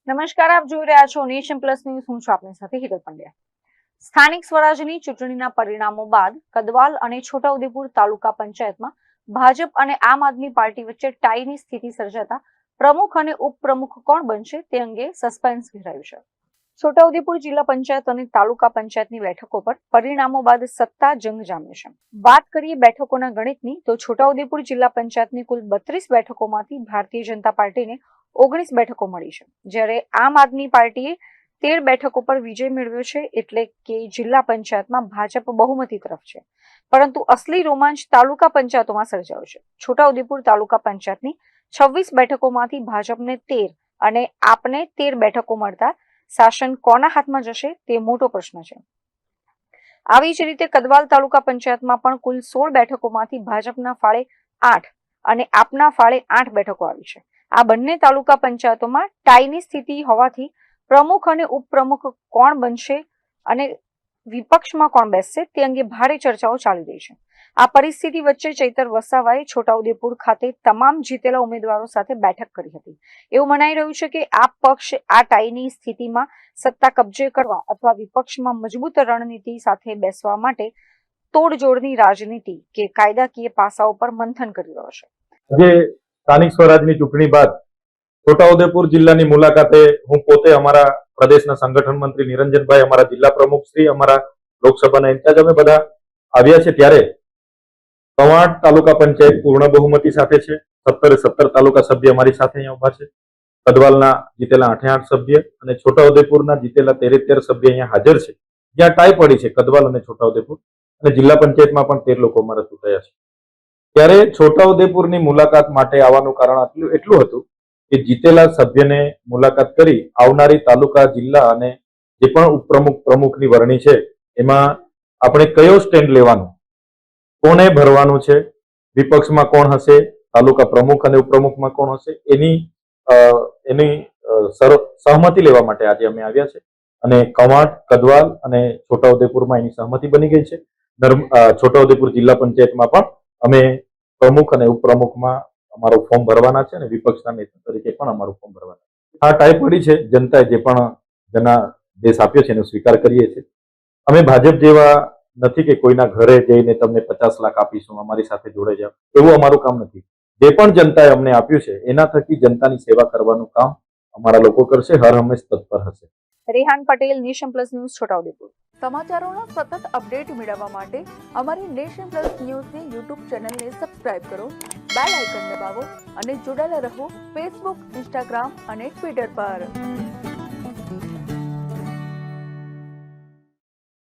નમસ્કાર, આપ જોઈ રહ્યા છો નેશન પ્લસ ન્યૂઝ. હું છું આપની સાથે હિરલ પંડ્યા. સ્થાનિક સ્વરાજની ચૂંટણીના પરિણામો બાદ કદવાલ અને છોટાઉદેપુર તાલુકા પંચાયતમાં ભાજપ અને આમ આદમી પાર્ટી વચ્ચે ટાઈની સ્થિતિ સર્જાતા પ્રમુખ અને ઉપપ્રમુખ કોણ બનશે તે અંગે સસ્પેન્સ ઘેરાયું છે. છોટાઉદેપુર જિલ્લા પંચાયત અને તાલુકા પંચાયતની બેઠકો પર પરિણામો બાદ સત્તા જંગ જામ્યો છે. વાત કરીએ બેઠકોના ગણિતની તો છોટાઉદેપુર જિલ્લા પંચાયતની કુલ 32 બેઠકોમાંથી ભારતીય જનતા પાર્ટીને 19 બેઠકો મળી છે, જ્યારે આમ આદમી પાર્ટીએ 13 બેઠકો પર વિજય મેળવ્યો છે. એટલે કે જિલ્લા પંચાયતમાં ભાજપ બહુમતી તરફ છે. પરંતુ અસલી રોમાંચ તાલુકા પંચાયતોમાં સર્જાયો છે. છોટાઉદેપુર તાલુકા પંચાયતની 26 બેઠકોમાંથી ભાજપને 13 અને આપને 13 બેઠકો મળતા શાસન કોના હાથમાં જશે તે મોટો પ્રશ્ન છે. આવી જ રીતે કદવાલ તાલુકા પંચાયતમાં પણ કુલ 16 બેઠકોમાંથી ભાજપના ફાળે 8 અને આપના ફાળે 8 બેઠકો આવી છે. આ બંને તાલુકા પંચાયતોમાં ટાઈની સ્થિતિ હોવાથી પ્રમુખ અને ઉપપ્રમુખ કોણ બનશે અને વિપક્ષમાં કોણ બેસશે તે અંગે ભારે ચર્ચાઓ ચાલી રહી છે. આ પરિસ્થિતિ વચ્ચે ચૈતર વસાવાએ છોટાઉદેપુર ખાતે તમામ જીતેલા ઉમેદવારો સાથે બેઠક કરી હતી. એવું મનાઈ રહ્યું છે કે આ પક્ષ આ ટાઈની સ્થિતિમાં સત્તા કબજે કરવા અથવા વિપક્ષમાં મજબૂત રણનીતિ સાથે બેસવા માટે તોડજોડની રાજનીતિ કે કાયદાકીય પાસાઓ પર મંથન કરી રહ્યો છે. સ્થાનિક સ્વરાજની ચૂંટણી બાદ છોટાઉદેપુર જિલ્લાની મુલાકાતે હું પોતે અમારા પ્રદેશના સંગઠન મંત્રી નિરંજનભાઈ, અમારા જિલ્લા પ્રમુખ શ્રી, અમારા લોકસભાના ઇન્ચાર્જ અમે બધા આવ્યા છે. ત્યારે કવાંટ તાલુકા પંચાયત પૂર્ણ બહુમતી સાથે છે. 17 તાલુકા સભ્ય અમારી સાથે અહીંયા ઉભા છે. કદવાલના જીતેલા 8 સભ્ય અને છોટાઉદેપુરના જીતેલા 13 સભ્ય અહીંયા હાજર છે. જ્યાં ટાઈ પડી છે કદવાલ અને છોટાઉદેપુર, અને જિલ્લા પંચાયતમાં પણ 13 લોકો અમારા ચૂંટાયા છે. ત્યારે છોટાઉદેપુરની મુલાકાત માટે આવવાનું કારણ એટલું હતું કે જીતેલા સભ્યને મુલાકાત કરી આવનારી તાલુકા, જિલ્લા અને જે પણ ઉપપ્રમુખ, પ્રમુખની વરણી છે એમાં આપણે કયો સ્ટેન્ડ લેવાનું, કોને ભરવાનું છે, વિપક્ષમાં કોણ હશે, તાલુકા પ્રમુખ અને ઉપપ્રમુખમાં કોણ હશે, એની સહમતિ લેવા માટે આજે અમે આવ્યા છે. અને કવાંટ, કદવાલ અને છોટાઉદેપુરમાં એની સહમતિ બની ગઈ છે. છોટાઉદેપુર જિલ્લા પંચાયતમાં પણ અમે પ્રમુખ અને ઉપપ્રમુખમાં અમારું ફોર્મ ભરવાના છે અને વિપક્ષના નેતા તરીકે પણ અમારું ફોર્મ ભરવાના છે. આ ટાઈ પડી છે. જનતાએ જે પણ જનાદેશ આપ્યો છે એનો સ્વીકાર કરીએ છીએ. અમે ભાજપ જેવા નથી કે કોઈના ઘરે જઈને તમને 50 લાખ આપીશું, અમારી સાથે જોડાઈ જાવ, એવું અમારું કામ નથી. જે પણ જનતાએ અમને આપ્યું છે એના થકી જનતાની સેવા કરવાનું કામ અમારા લોકો કરશે, હર હંમેશ તત્પર હશે. Rehan Patel, nation plus news, Chhota Udaipur. સમાચારોના સતત અપડેટ મેળવવા માટે અમારી નેશન પ્લસ ન્યૂઝની યુટ્યુબ ચેનલને સબસ્ક્રાઇબ કરો, બેલ આઇકન દબાવો અને જોડાયેલા રહો ફેસબુક, ઇન્સ્ટાગ્રામ અને ટ્વિટર પર.